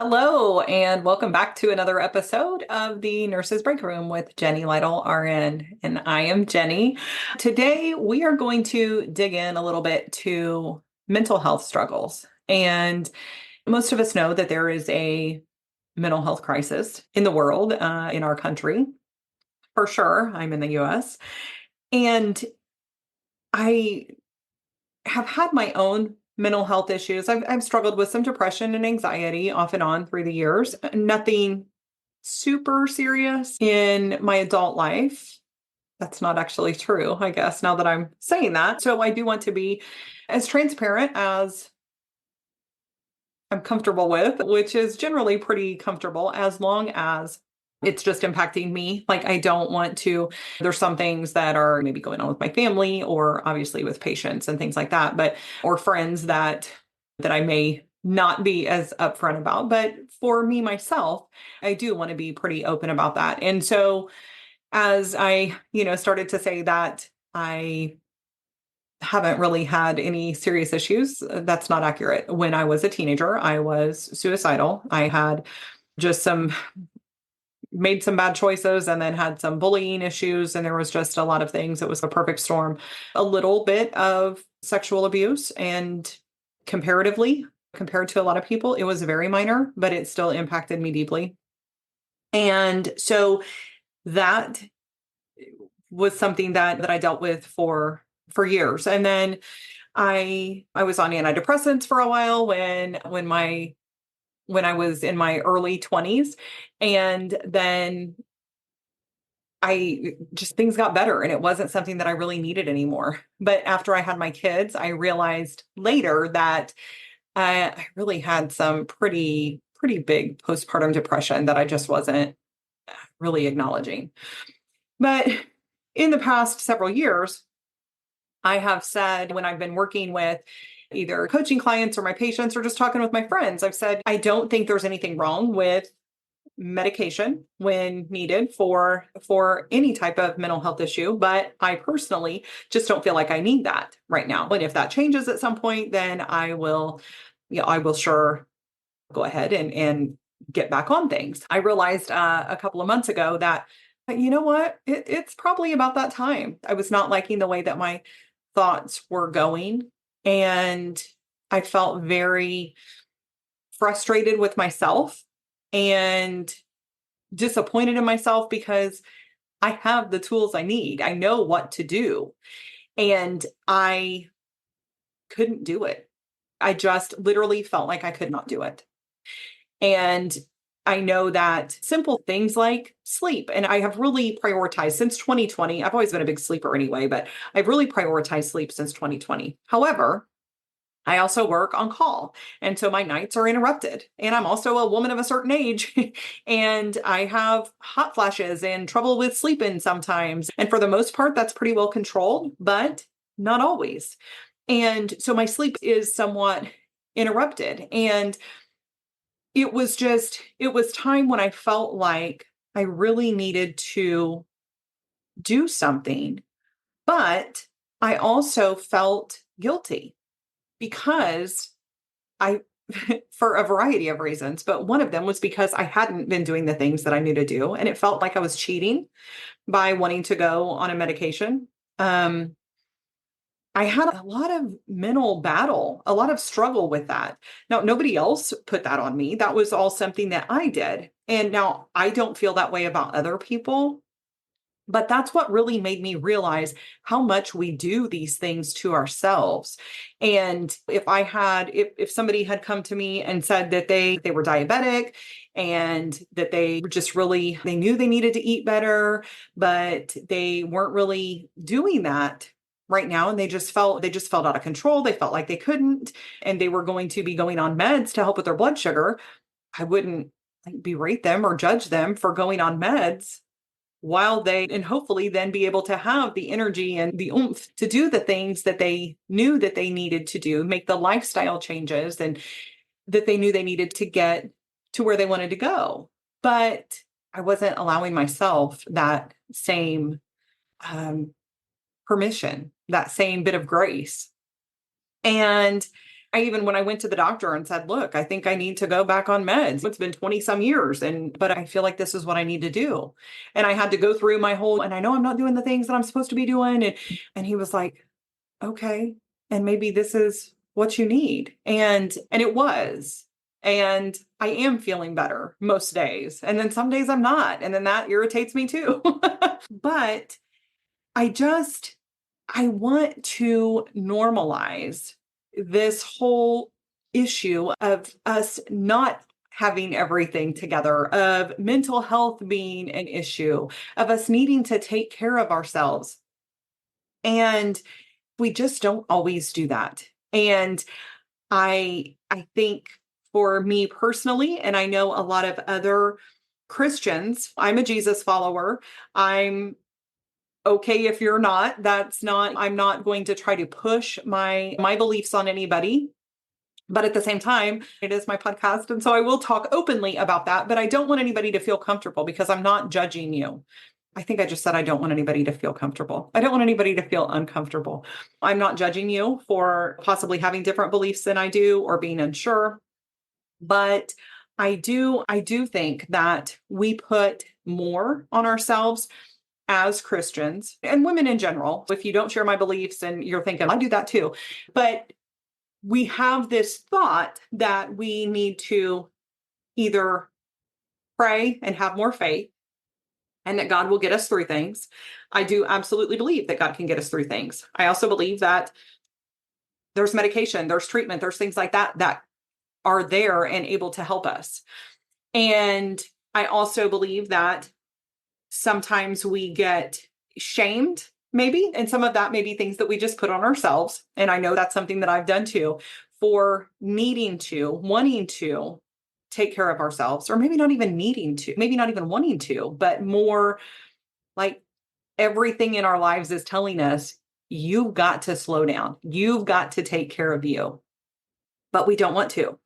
Hello, and welcome back to another episode of the Nurses Break Room with Jenny Lytle, RN, and I am Jenny. Today, we are going to dig in a little bit to mental health struggles. And most of us know that there is a mental health crisis in the world, in our country, for sure. I'm in the US. And I have had my own mental health issues. I've struggled with some depression and anxiety off and on through the years. Nothing super serious in my adult life. That's not actually true, I guess, now that I'm saying that. So I do want to be as transparent as I'm comfortable with, which is generally pretty comfortable as long as it's just impacting me. Like, I don't want to, there's some things that are maybe going on with my family or obviously with patients and things like that, but, or friends that I may not be as upfront about. But for me, myself, I do want to be pretty open about that. And so as I, started to say that I haven't really had any serious issues. That's not accurate. When I was a teenager, I was suicidal. I had just made some bad choices and then had some bullying issues. And there was just a lot of things. It was a perfect storm. A little bit of sexual abuse, and comparatively, compared to a lot of people, it was very minor, but it still impacted me deeply. And so that was something that I dealt with for years. And then I was on antidepressants for a while when I was in my early 20s. And then I just things got better and it wasn't something that I really needed anymore. But after I had my kids, I realized later that I really had some pretty big postpartum depression that I just wasn't really acknowledging. But in the past several years, I have said when I've been working with either coaching clients or my patients or just talking with my friends, I've said, I don't think there's anything wrong with medication when needed for any type of mental health issue, but I personally just don't feel like I need that right now. And if that changes at some point, then I will sure go ahead and get back on things. I realized a couple of months ago that you know what, it's probably about that time. I was not liking the way that my thoughts were going, and I felt very frustrated with myself and disappointed in myself because I have the tools I need. I know what to do. And I couldn't do it. I just literally felt like I could not do it. And I know that simple things like sleep, and I have really prioritized since 2020. I've always been a big sleeper anyway, but I've really prioritized sleep since 2020. However, I also work on call. And so my nights are interrupted. And I'm also a woman of a certain age. And I have hot flashes and trouble with sleeping sometimes. And for the most part, that's pretty well controlled, but not always. And so my sleep is somewhat interrupted. And it was time when I felt like I really needed to do something. But I also felt guilty because I for a variety of reasons, but one of them was because I hadn't been doing the things that I knew to do, and it felt like I was cheating by wanting to go on a medication. Um, I had a lot of mental battle, a lot of struggle with that. Now, nobody else put that on me. That was all something that I did. And now I don't feel that way about other people. But that's what really made me realize how much we do these things to ourselves. And if somebody had come to me and said that they were diabetic and that they knew they needed to eat better, but they weren't really doing that right now, and they just felt out of control. They felt like they couldn't, and they were going to be going on meds to help with their blood sugar. I wouldn't like berate them or judge them for going on meds while they and hopefully then be able to have the energy and the oomph to do the things that they knew that they needed to do, make the lifestyle changes and that they knew they needed to get to where they wanted to go. But I wasn't allowing myself that same permission, that same bit of grace. And when I went to the doctor and said, look, I think I need to go back on meds. It's been 20 some years but I feel like this is what I need to do. And I had to go through and I know I'm not doing the things that I'm supposed to be doing. And he was like, okay, and maybe this is what you need. And it was. And I am feeling better most days. And then some days I'm not. And then that irritates me too. But I just, I want to normalize this whole issue of us not having everything together, of mental health being an issue, of us needing to take care of ourselves. And we just don't always do that. And I think for me personally, and I know a lot of other Christians, I'm a Jesus follower. I'm okay if you're not. I'm not going to try to push my beliefs on anybody. But at the same time, it is my podcast. And so I will talk openly about that, but I don't want anybody to feel comfortable because I'm not judging you. I think I just said I don't want anybody to feel comfortable. I don't want anybody to feel uncomfortable. I'm not judging you for possibly having different beliefs than I do or being unsure, but I do think that we put more on ourselves as Christians and women in general. If you don't share my beliefs and you're thinking, I do that too. But we have this thought that we need to either pray and have more faith and that God will get us through things. I do absolutely believe that God can get us through things. I also believe that there's medication, there's treatment, there's things like that that are there and able to help us. And I also believe that sometimes we get shamed, maybe, and some of that may be things that we just put on ourselves. And I know that's something that I've done too, for wanting to take care of ourselves, or maybe not even needing to, maybe not even wanting to, but more like everything in our lives is telling us, you've got to slow down. You've got to take care of you. But we don't want to.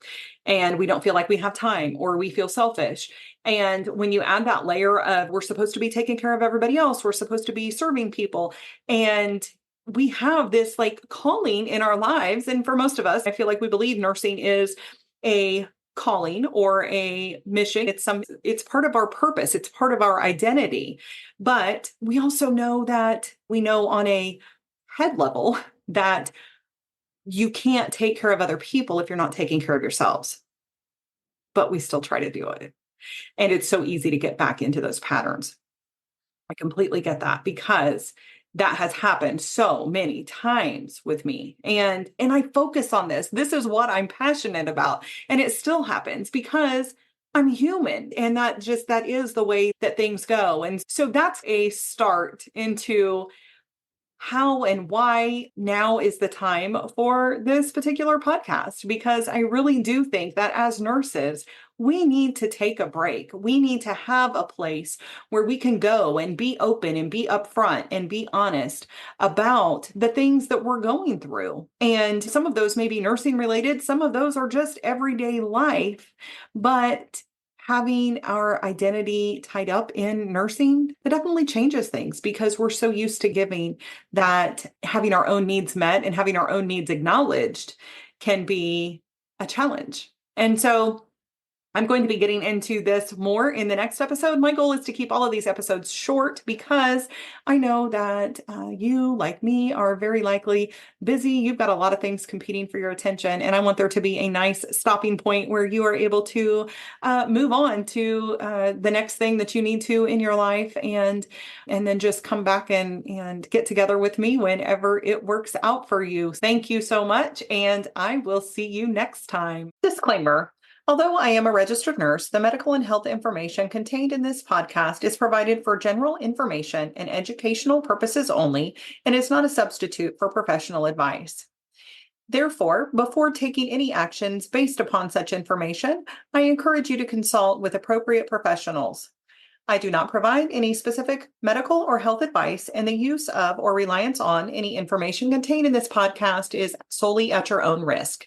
And we don't feel like we have time, or we feel selfish. And when you add that layer of we're supposed to be taking care of everybody else, we're supposed to be serving people. And we have this like calling in our lives. And for most of us, I feel like we believe nursing is a calling or a mission. It's part of our purpose. It's part of our identity. But we also know that we know on a head level that you can't take care of other people if you're not taking care of yourselves. But we still try to do it. And it's so easy to get back into those patterns. I completely get that because that has happened so many times with me. And I focus on this. This is what I'm passionate about. And it still happens because I'm human. And that is the way that things go. And so that's a start into how and why now is the time for this particular podcast, because I really do think that as nurses, we need to take a break. We need to have a place where we can go and be open and be upfront and be honest about the things that we're going through. And some of those may be nursing related, some of those are just everyday life, but having our identity tied up in nursing, that definitely changes things because we're so used to giving that having our own needs met and having our own needs acknowledged can be a challenge. And so I'm going to be getting into this more in the next episode. My goal is to keep all of these episodes short because I know that you, like me, are very likely busy. You've got a lot of things competing for your attention, and I want there to be a nice stopping point where you are able to move on to the next thing that you need to in your life, and then just come back and get together with me whenever it works out for you. Thank you so much, and I will see you next time. Disclaimer. Although I am a registered nurse, the medical and health information contained in this podcast is provided for general information and educational purposes only and is not a substitute for professional advice. Therefore, before taking any actions based upon such information, I encourage you to consult with appropriate professionals. I do not provide any specific medical or health advice, and the use of or reliance on any information contained in this podcast is solely at your own risk.